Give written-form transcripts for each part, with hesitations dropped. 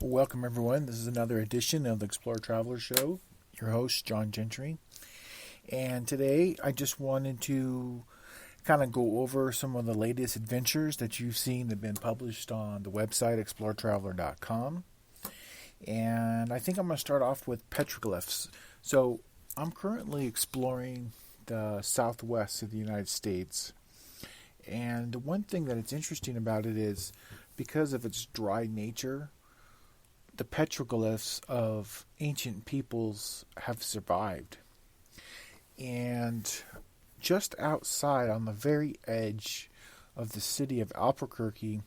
Welcome everyone. This is another edition of the Exploretraveler show. Your host, John Gentry. And today I just wanted to kind of go over some of the latest adventures that you've seen that have been published on the website exploretraveler.com. And I think I'm going to start off with petroglyphs. So I'm currently exploring the southwest of the United States. And the one thing that it's interesting about it is because of its dry nature, the petroglyphs of ancient peoples have survived. And just outside, on the very edge of the city of Albuquerque,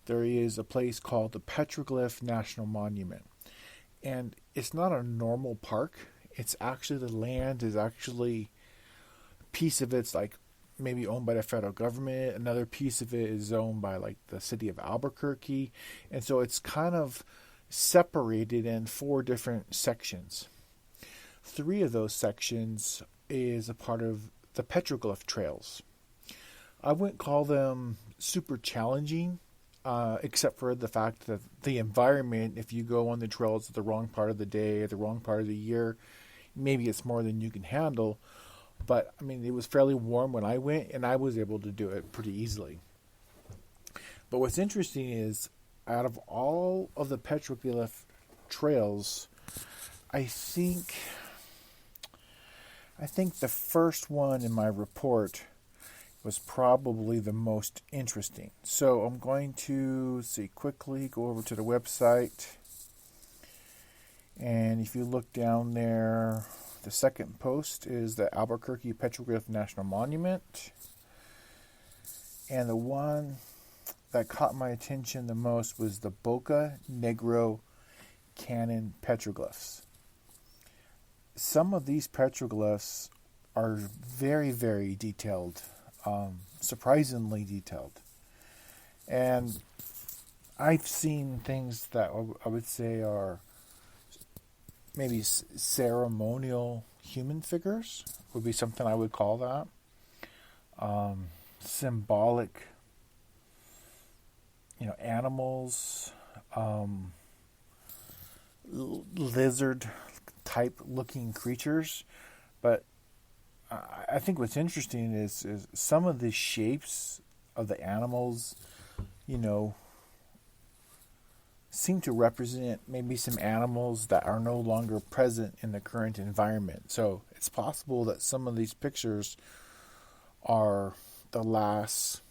there is a place called the Petroglyph National Monument. And it's not a normal park. It's actually, the land is actually, a piece of it's like maybe owned by the federal government. Another piece of it is owned by like the city of Albuquerque. And so it's kind of separated in 4 different sections. 3 of those sections is a part of the petroglyph trails. I wouldn't call them super challenging, except for the fact that the environment, if you go on the trails at the wrong part of the day, at the wrong part of the year, maybe it's more than you can handle. But I mean, it was fairly warm when I went, and I was able to do it pretty easily. But what's interesting is, out of all of the petroglyph trails, I think the first one in my report was probably the most interesting. So I'm going to quickly go over to the website. And if you look down there, the second post is the Albuquerque Petroglyph National Monument. And the one that caught my attention the most was the Boca Negro Canyon petroglyphs. Some of these petroglyphs are very, very detailed, surprisingly detailed. And I've seen things that I would say are maybe ceremonial human figures, would be something I would call that. Symbolic, animals, lizard type looking creatures. But I think what's interesting is some of the shapes of the animals, seem to represent maybe some animals that are no longer present in the current environment. So it's possible that some of these pictures are the last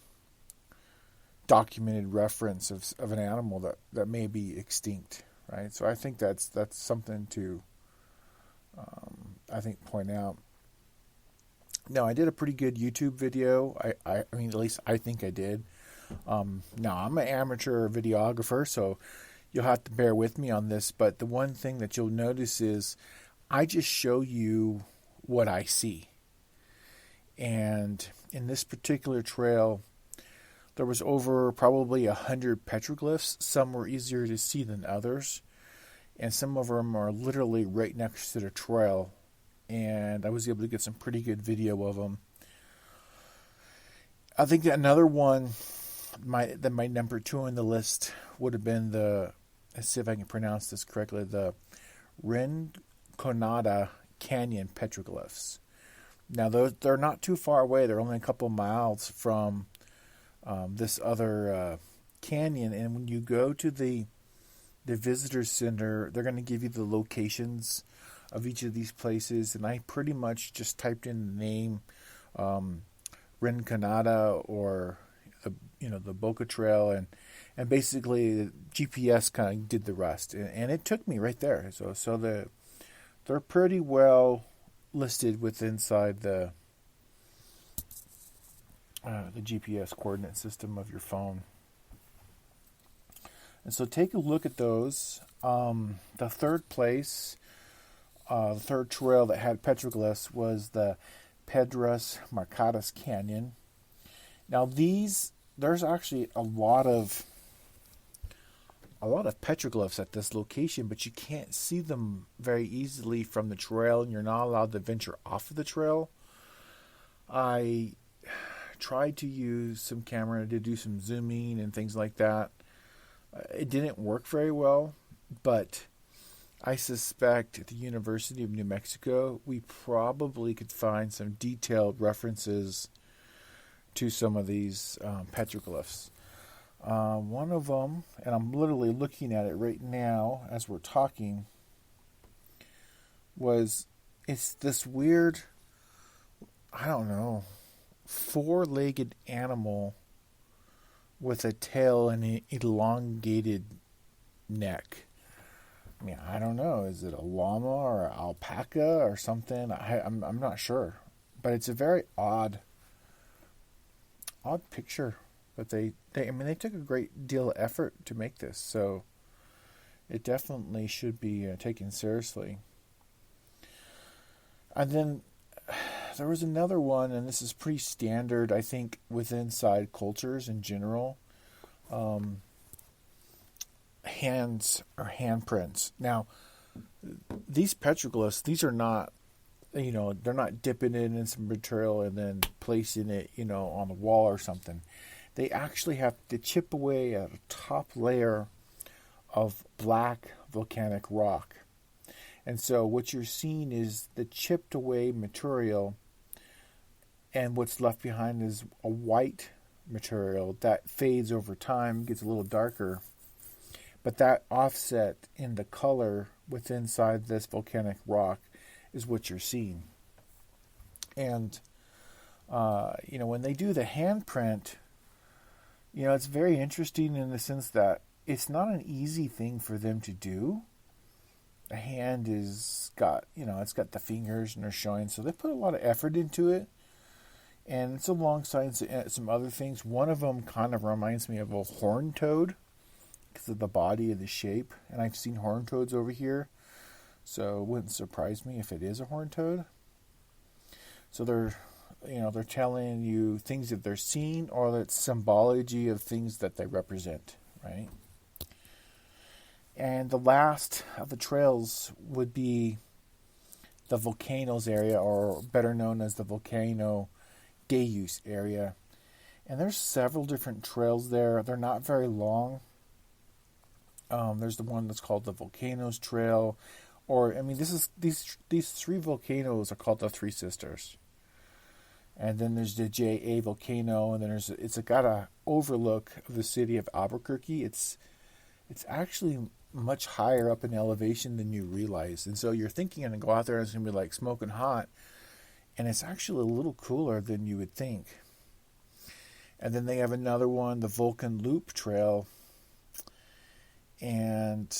documented reference of an animal that may be extinct, right? So I think that's something to point out. Now, I did a pretty good YouTube video. I mean, at least I think I did. Now, I'm an amateur videographer, so you'll have to bear with me on this. But the one thing that you'll notice is I just show you what I see. And in this particular trail, there was over probably 100 petroglyphs. Some were easier to see than others. And some of them are literally right next to the trail. And I was able to get some pretty good video of them. I think that another one, my number 2 on the list would have been let's see if I can pronounce this correctly, the Rinconada Canyon petroglyphs. Now, they're not too far away. They're only a couple miles from this other canyon. And when you go to the visitor center, they're going to give you the locations of each of these places. And I pretty much just typed in the name Rinconada or the Boca Trail, and basically the GPS kind of did the rest. And it took me right there. So they're pretty well listed inside the GPS coordinate system of your phone. And so take a look at those. The third place, the third trail that had petroglyphs was the Piedras Marcadas Canyon. Now there's actually a lot of a lot of petroglyphs at this location, but you can't see them very easily from the trail, and you're not allowed to venture off of the trail. I tried to use some camera to do some zooming and things like that. It didn't work very well, but I suspect at the University of New Mexico, we probably could find some detailed references to some of these petroglyphs. One of them, and I'm literally looking at it right now as we're talking, it's this weird, I don't know, four-legged animal with a tail and an elongated neck. I mean, I don't know. Is it a llama or an alpaca or something? I'm not sure. But it's a very odd picture that they took a great deal of effort to make this. So it definitely should be taken seriously. And then there was another one, and this is pretty standard, I think, with inside cultures in general. Hands or handprints. Now, these petroglyphs, these are not, they're not dipping it in some material and then placing it, on the wall or something. They actually have to chip away at a top layer of black volcanic rock. And so what you're seeing is the chipped away material, and what's left behind is a white material that fades over time, gets a little darker. But that offset in the color with inside this volcanic rock is what you're seeing. And, when they do the handprint, it's very interesting in the sense that it's not an easy thing for them to do. The hand it's got the fingers and they're showing, so they put a lot of effort into it. And it's alongside some other things. One of them kind of reminds me of a horned toad, because of the body and the shape, and I've seen horned toads over here, so it wouldn't surprise me if it is a horned toad. So they're telling you things that they're seeing, or that symbology of things that they represent, right? And the last of the trails would be the volcanoes area, or better known as the Volcano Deus area. And there's several different trails there. They're not very long. There's the one that's called the Volcanoes Trail, these three volcanoes are called the Three Sisters. And then there's the J.A. volcano, and then it's got a overlook of the city of Albuquerque. It's actually much higher up in elevation than you realize, and so you're thinking and go out there and it's gonna be like smoking hot, and it's actually a little cooler than you would think. And then they have another one, the Vulcan Loop Trail. And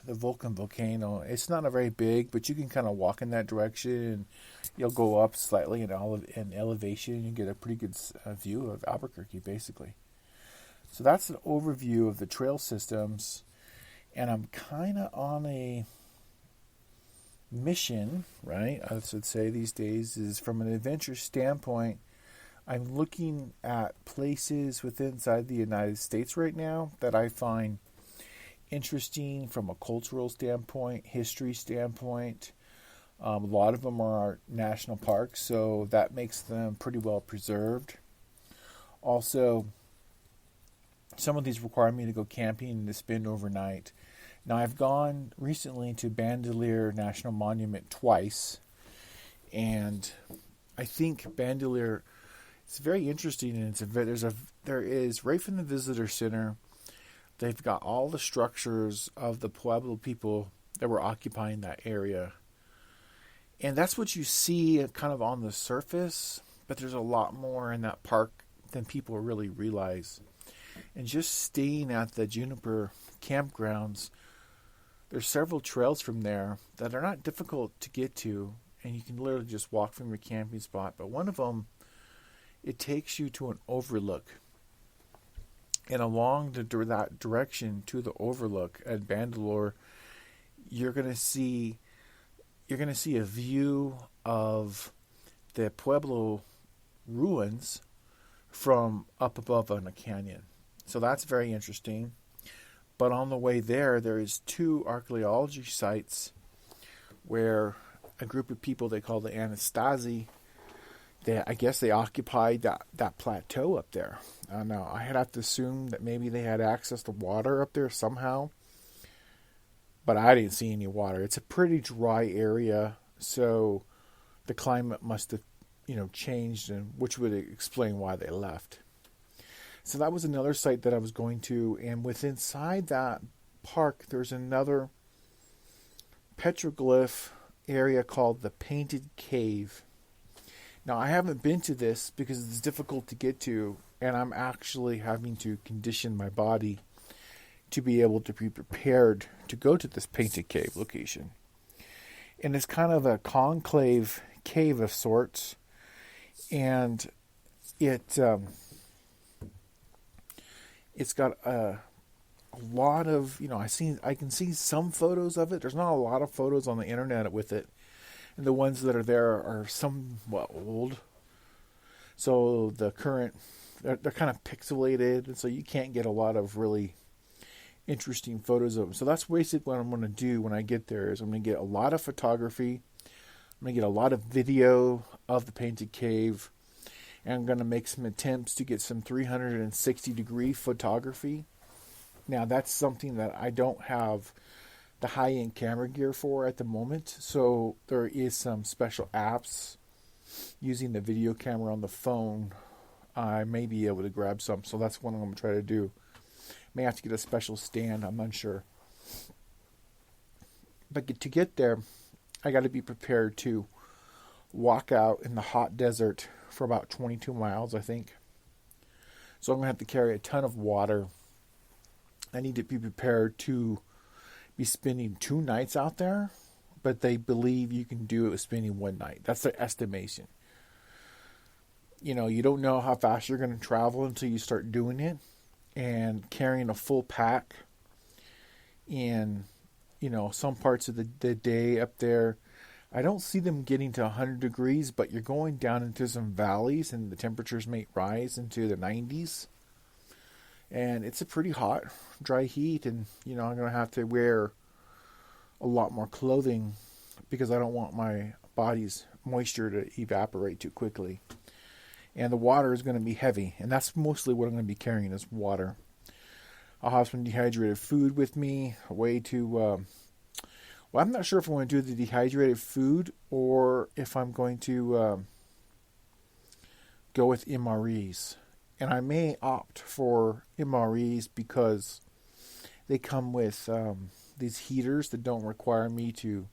the Vulcan volcano, it's not a very big, but you can kind of walk in that direction, and you'll go up slightly in elevation, and you get a pretty good view of Albuquerque, basically. So that's an overview of the trail systems, and I'm kind of on a mission, right? I should say these days, is from an adventure standpoint. I'm looking at places inside the United States right now that I find interesting from a cultural standpoint, history standpoint. A lot of them are national parks, so that makes them pretty well preserved. Also, some of these require me to go camping and to spend overnight. Now, I've gone recently to Bandolier National Monument twice, and I think Bandolier, it's very interesting, and there is right from the visitor center, they've got all the structures of the Pueblo people that were occupying that area. And that's what you see kind of on the surface, but there's a lot more in that park than people really realize. And just staying at the Juniper campgrounds, there's several trails from there that are not difficult to get to, and you can literally just walk from your camping spot. But one of them, it takes you to an overlook. And along that direction to the overlook at Bandolier, you're going to see a view of the Pueblo ruins from up above on a canyon. So that's very interesting. But on the way there is 2 archaeology sites where a group of people they call the Anastasi, I guess they occupied that plateau up there. Now, I'd have to assume that maybe they had access to water up there somehow, but I didn't see any water. It's a pretty dry area, so the climate must have, changed, and which would explain why they left. So that was another site that I was going to, and inside that park, there's another petroglyph area called the Painted Cave. Now, I haven't been to this because it's difficult to get to, and I'm actually having to condition my body to be able to be prepared to go to this Painted Cave location. And it's kind of a conclave cave of sorts, and it's got a lot of, I can see some photos of it. There's not a lot of photos on the internet with it. And the ones that are there are somewhat old. So they're kind of pixelated. And so you can't get a lot of really interesting photos of them. So that's basically what I'm going to do when I get there is I'm going to get a lot of photography. I'm going to get a lot of video of the Painted Cave. And I'm going to make some attempts to get some 360-degree photography. Now, that's something that I don't have the high-end camera gear for at the moment. So there is some special apps using the video camera on the phone. I may be able to grab some. So that's what I'm going to try to do. May have to get a special stand. I'm unsure. But to get there, I got to be prepared to walk out in the hot desert for about 22 miles, I think. So I'm going to have to carry a ton of water. I need to be prepared to be spending 2 nights out there, but they believe you can do it with spending 1 night. That's their estimation. You don't know how fast you're going to travel until you start doing it, and carrying a full pack in, some parts of the day up there. I don't see them getting to 100 degrees, but you're going down into some valleys, and the temperatures may rise into the 90s. And it's a pretty hot, dry heat, and, I'm going to have to wear a lot more clothing because I don't want my body's moisture to evaporate too quickly. And the water is going to be heavy, and that's mostly what I'm going to be carrying is water. I'll have some dehydrated food with me, a way to... I'm not sure if I want to do the dehydrated food or if I'm going to go with MREs. And I may opt for MREs because they come with these heaters that don't require me to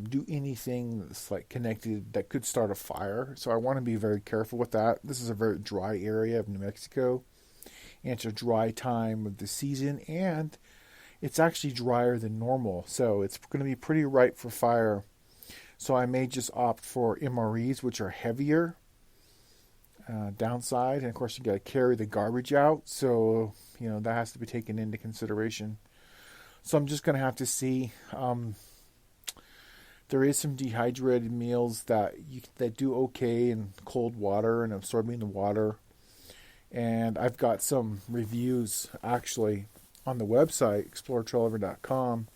do anything that's like connected that could start a fire. So I want to be very careful with that. This is a very dry area of New Mexico. And it's a dry time of the season, and it's actually drier than normal. So it's going to be pretty ripe for fire. So I may just opt for MREs, which are heavier. Downside, and of course you got to carry the garbage out, so that has to be taken into consideration. So I'm just going to have to see. There is some dehydrated meals that do okay in cold water and absorbing the water, and I've got some reviews actually on the website Exploretraveler.com,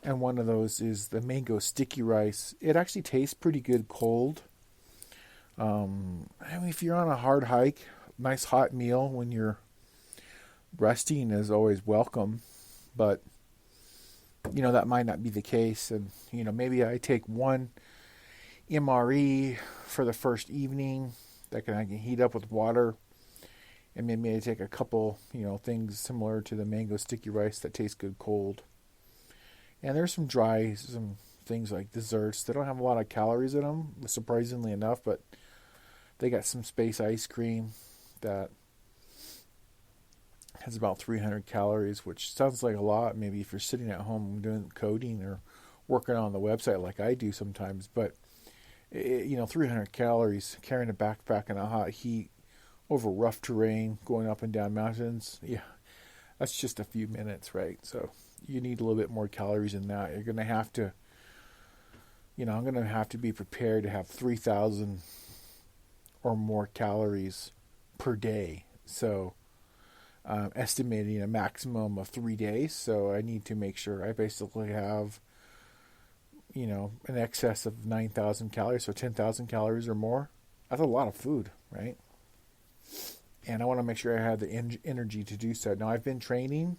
and one of those is the mango sticky rice. It actually tastes pretty good cold. If you're on a hard hike, nice hot meal when you're resting is always welcome, but that might not be the case. And maybe I take 1 MRE for the first evening that I can heat up with water, and maybe I take a couple things similar to the mango sticky rice that taste good cold. And there's some things like desserts. They don't have a lot of calories in them, surprisingly enough, but they got some space ice cream that has about 300 calories, which sounds like a lot. Maybe if you're sitting at home doing coding or working on the website like I do sometimes. But, 300 calories, carrying a backpack in a hot heat over rough terrain, going up and down mountains. Yeah, that's just a few minutes, right? So you need a little bit more calories than that. You're going to have to, I'm going to have to be prepared to have 3,000 or more calories per day. So estimating a maximum of 3 days. So I need to make sure I basically have, an excess of 9,000 calories, so 10,000 calories or more. That's a lot of food, right? And I want to make sure I have the energy to do so. Now, I've been training,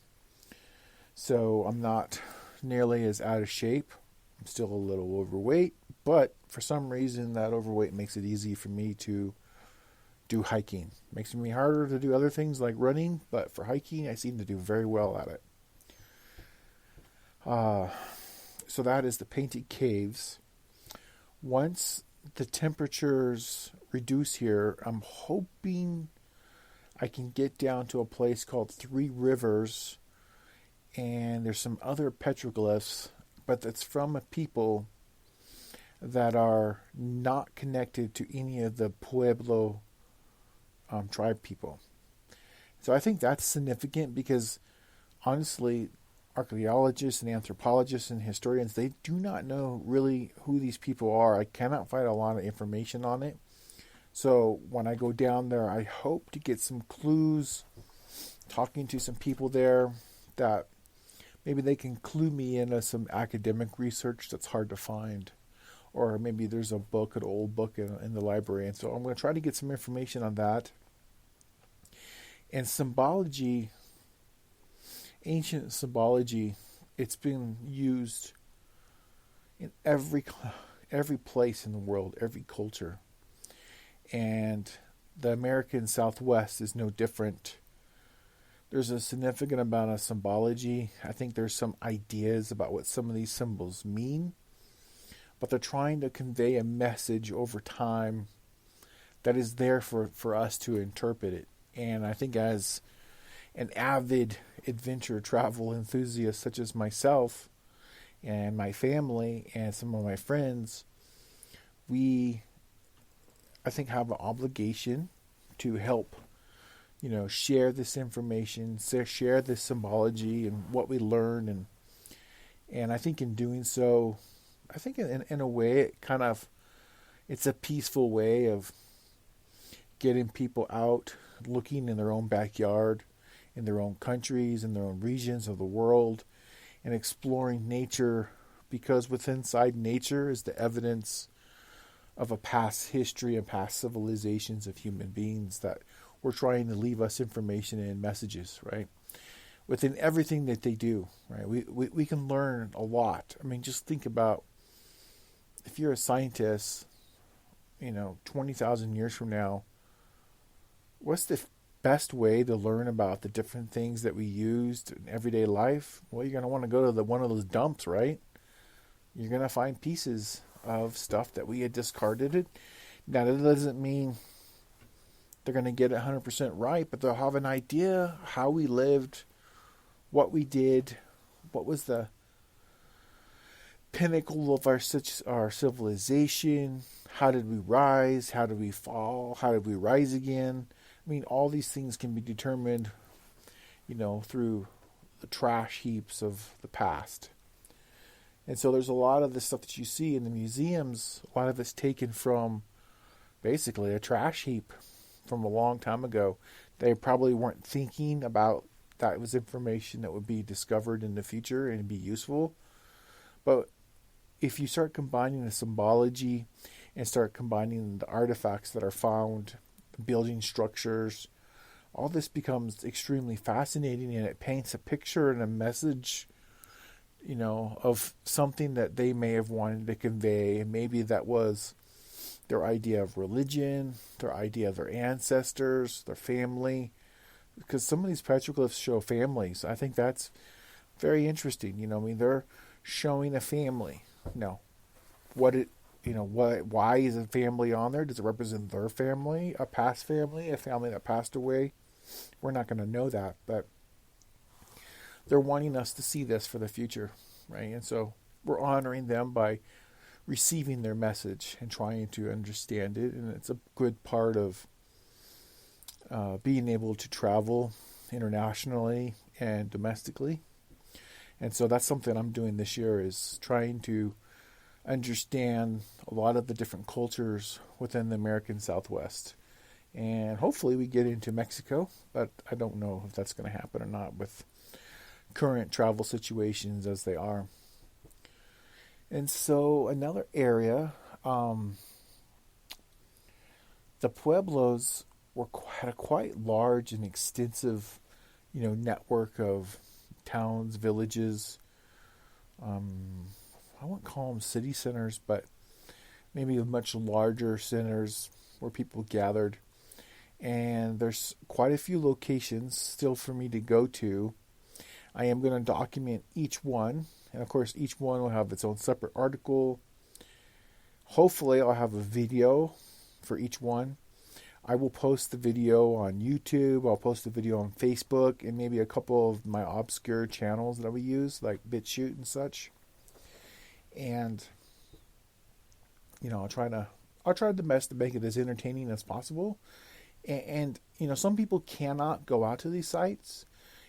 so I'm not nearly as out of shape. I'm still a little overweight, but for some reason, that overweight makes it easy for me to do hiking. Makes me harder to do other things like running, but for hiking, I seem to do very well at it. So that is the Painted Caves. Once the temperatures reduce here, I'm hoping I can get down to a place called Three Rivers, and there's some other petroglyphs, but that's from a people that are not connected to any of the Pueblo tribe people. So I think that's significant because, honestly, archaeologists and anthropologists and historians, they do not know really who these people are. I cannot find a lot of information on it. So when I go down there, I hope to get some clues, talking to some people there that maybe they can clue me into some academic research that's hard to find. Or maybe there's an old book in the library. And so I'm going to try to get some information on that. And symbology, ancient symbology, it's been used in every place in the world, every culture. And the American Southwest is no different. There's a significant amount of symbology. I think there's some ideas about what some of these symbols mean, but they're trying to convey a message over time that is there for us to interpret it. And I think as an avid adventure travel enthusiast such as myself and my family and some of my friends, we, I think, have an obligation to help, share this information, share this symbology and what we learn. And I think in doing so, I think in a way it's a peaceful way of getting people out, looking in their own backyard, in their own countries, in their own regions of the world, and exploring nature, because inside nature is the evidence of a past history and past civilizations of human beings that were trying to leave us information and messages, right? Within everything that they do, right? We can learn a lot. I mean, just think about if you're a scientist, 20,000 years from now, what's the best way to learn about the different things that we used in everyday life? Well, you're going to want to go to one of those dumps, right? You're going to find pieces of stuff that we had discarded. Now, that doesn't mean they're going to get it 100% right, but they'll have an idea how we lived, what we did, what was the pinnacle of our civilization, how did we rise, how did we fall, how did we rise again. I mean, all these things can be determined, through the trash heaps of the past. And so there's a lot of the stuff that you see in the museums, a lot of it's taken from basically a trash heap from a long time ago. They probably weren't thinking about that was information that would be discovered in the future and be useful. But if you start combining the symbology and start combining the artifacts that are found, building structures, all this becomes extremely fascinating, and it paints a picture and a message, of something that they may have wanted to convey. And maybe that was their idea of religion, their idea of their ancestors, their family, because some of these petroglyphs show families. I think that's very interesting. They're showing a family. Why is a family on there? Does it represent their family, a past family, a family that passed away? We're not going to know that, but they're wanting us to see this for the future, right? And so we're honoring them by receiving their message and trying to understand it. And it's a good part of being able to travel internationally and domestically. And so that's something I'm doing this year, is trying to understand a lot of the different cultures within the American Southwest And hopefully we get into Mexico, but I don't know if that's going to happen or not with current travel situations as they are. And so another area, the Pueblos had a quite large and extensive, network of towns, villages. I won't call them city centers, but maybe much larger centers where people gathered. And there's quite a few locations still for me to go to. I am going to document each one. And of course, each one will have its own separate article. Hopefully, I'll have a video for each one. I will post the video on YouTube. I'll post the video on Facebook and maybe a couple of my obscure channels that we use, like BitChute and such. And, I'll try the best to make it as entertaining as possible. And some people cannot go out to these sites,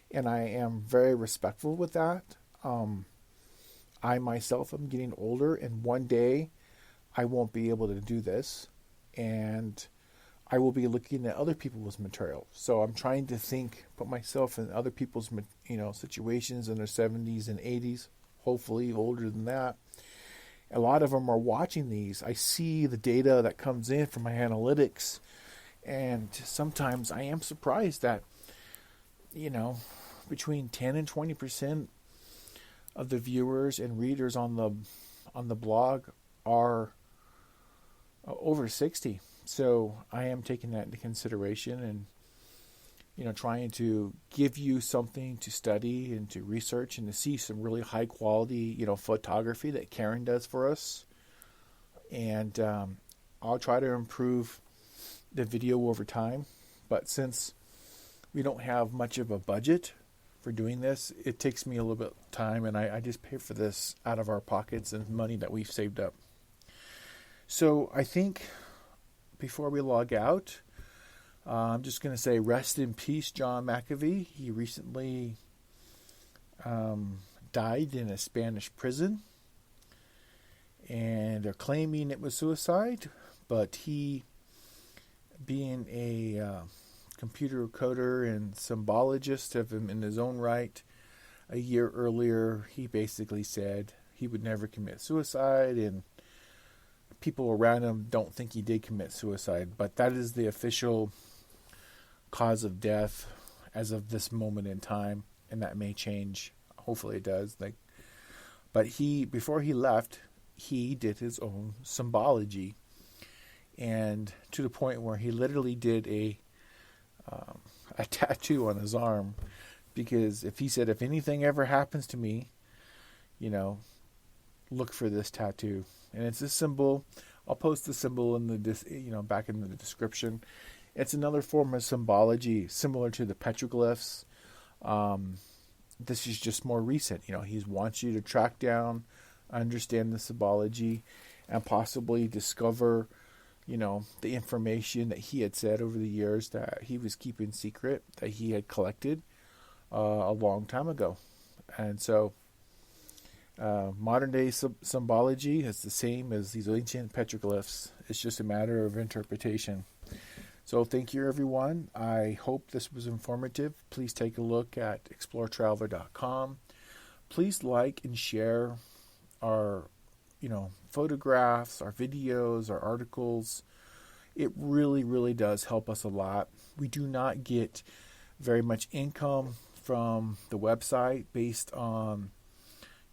and I am very respectful with that. I myself am getting older, and one day I won't be able to do this, and I will be looking at other people's material. So I'm trying to put myself in other people's, situations in their 70s and 80s, hopefully older than that. A lot of them are watching these. I see the data that comes in from my analytics, and sometimes I am surprised that, between 10 and 20% of the viewers and readers on the blog are over 60. So I am taking that into consideration and, trying to give you something to study and to research and to see some really high quality, photography that Karen does for us. And I'll try to improve the video over time. But since we don't have much of a budget for doing this, it takes me a little bit of time, and I just pay for this out of our pockets and money that we've saved up. So I think before we log out, I'm just going to say rest in peace, John McAffee. He recently died in a Spanish prison, and they're claiming it was suicide, but he, being a computer coder and symbologist of him in his own right, a year earlier, he basically said he would never commit suicide, and people around him don't think he did commit suicide, but that is the official cause of death as of this moment in time, and that may change. Hopefully it does. But before he left, he did his own symbology, and to the point where he literally did a tattoo on his arm, because if anything ever happens to me, look for this tattoo. And it's a symbol. I'll post the symbol in the back in the description. It's another form of symbology similar to the petroglyphs. This is just more recent. He wants you to track down, understand the symbology, and possibly discover, the information that he had said over the years that he was keeping secret, that he had collected a long time ago. And so modern day symbology is the same as these ancient petroglyphs. It's just a matter of interpretation. So thank you, everyone. I hope this was informative. Please take a look at exploretraveler.com. Please like and share our, photographs, our videos, our articles. It really, really does help us a lot. We do not get very much income from the website based on,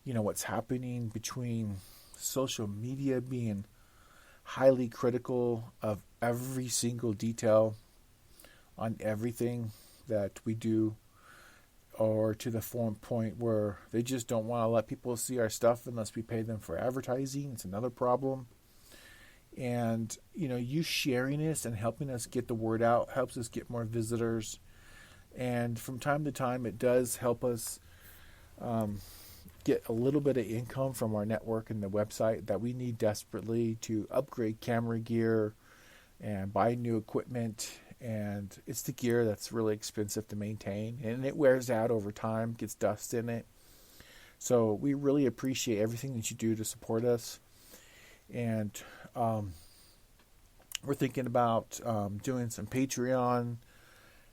what's happening between social media being highly critical of every single detail on everything that we do, or to the point where they just don't want to let people see our stuff unless we pay them for advertising. It's another problem. And, you sharing this and helping us get the word out helps us get more visitors. And from time to time, it does help us get a little bit of income from our network and the website that we need desperately to upgrade camera gear and buy new equipment. And it's the gear that's really expensive to maintain, and it wears out over time, gets dust in it. So we really appreciate everything that you do to support us. And we're thinking about doing some Patreon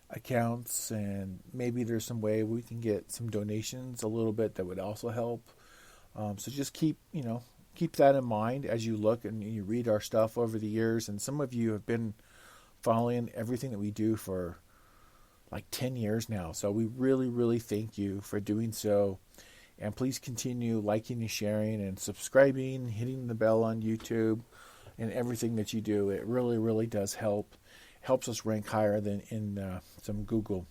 accounts, and maybe there's some way we can get some donations a little bit that would also help. So just keep that in mind as you look and you read our stuff over the years. And some of you have been following everything that we do for like 10 years now. So we really, really thank you for doing so. And please continue liking and sharing and subscribing, hitting the bell on YouTube and everything that you do. It really, really does help. Helps us rank higher than in some Google.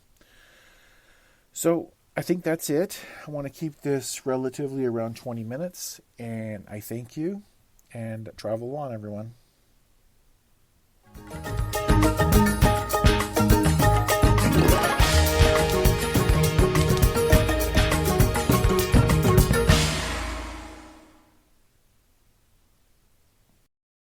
So I think that's it. I want to keep this relatively around 20 minutes. And I thank you. And travel on, everyone.